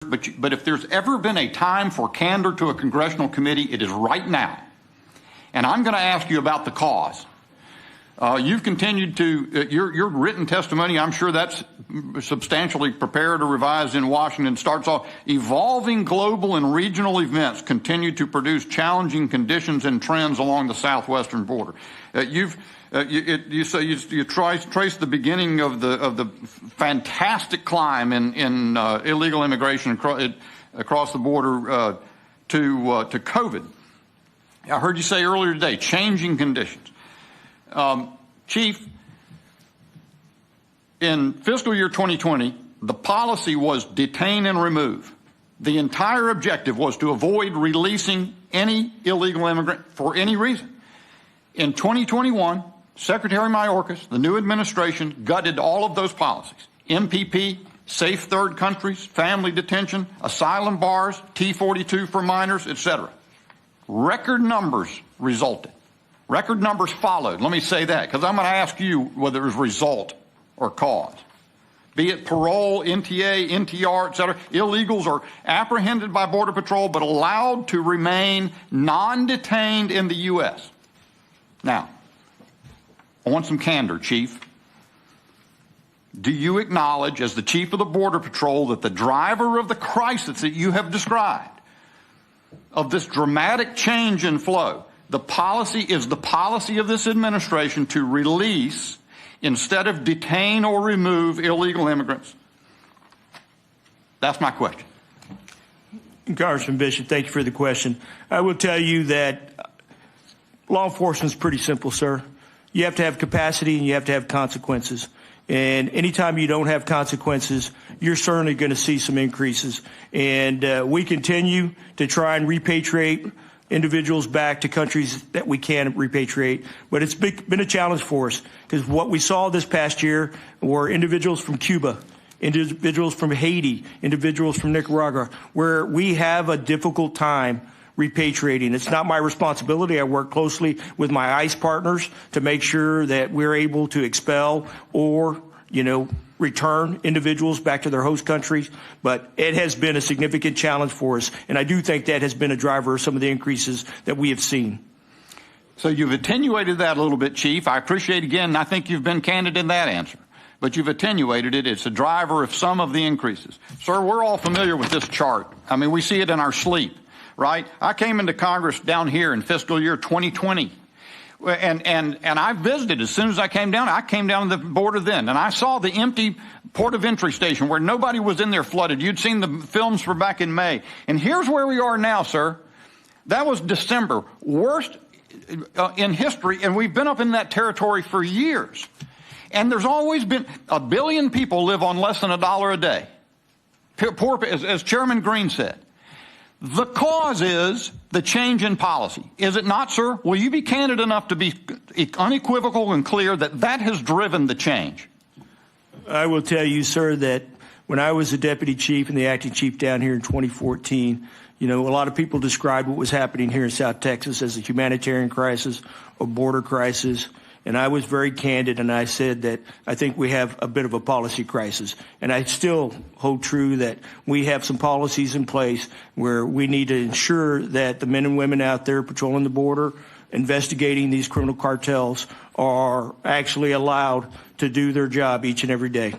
but if there's ever been a time for candor to a congressional committee, it is right now. And I'm going to ask you about the cause. You've continued to, your written testimony, I'm sure that's substantially prepared or revised in Washington, starts off, evolving global and regional events continue to produce challenging conditions and trends along the southwestern border. You trace the beginning of the fantastic climb in illegal immigration across the border to COVID. I heard you say earlier today, changing conditions. Chief, in fiscal year 2020, the policy was detain and remove. The entire objective was to avoid releasing any illegal immigrant for any reason. In 2021, Secretary Mayorkas, the new administration, gutted all of those policies. MPP, safe third countries, family detention, asylum bars, T-42 for minors, etc. Record numbers resulted. Record numbers followed. Let me say that, because I'm going to ask you whether it was result or cause. Be it parole, NTA, NTR, etc. Illegals are apprehended by Border Patrol but allowed to remain non-detained in the U.S. Now, I want some candor, Chief. Do you acknowledge, as the Chief of the Border Patrol, that the driver of the crisis that you have described, of this dramatic change in flow, the policy of this administration to release instead of detain or remove illegal immigrants? That's my question. Congressman Bishop, thank you for the question. I will tell you that law enforcement is pretty simple, sir. You have to have capacity and you have to have consequences. And anytime you don't have consequences, you're certainly going to see some increases. And we continue to try and repatriate individuals back to countries that we can repatriate. But it's been a challenge for us, because what we saw this past year were individuals from Cuba, individuals from Haiti, individuals from Nicaragua, where we have a difficult time repatriating. It's not my responsibility. I work closely with my ICE partners to make sure that we're able to expel or, return individuals back to their host countries. But it has been a significant challenge for us, and I do think that has been a driver of some of the increases that we have seen. So you've attenuated that a little bit, Chief. I appreciate, again, I think you've been candid in that answer. But you've attenuated it. It's a driver of some of the increases. Sir, we're all familiar with this chart. I mean, we see it in our sleep, right? I came into Congress down here in fiscal year 2020. And I visited as soon as I came down to the border then, and I saw the empty port of entry station where nobody was in there flooded. You'd seen the films for back in May. And here's where we are now, sir. That was December, worst in history, and we've been up in that territory for years. And there's always been 1 billion people live on less than $1 a day. Poor, as Chairman Green said. The cause is the change in policy. Is it not, sir? Will you be candid enough to be unequivocal and clear that that has driven the change? I will tell you, sir, that when I was the deputy chief and the acting chief down here in 2014, a lot of people described what was happening here in South Texas as a humanitarian crisis, a border crisis. And I was very candid, and I said that I think we have a bit of a policy crisis. And I still hold true that we have some policies in place where we need to ensure that the men and women out there patrolling the border, investigating these criminal cartels, are actually allowed to do their job each and every day.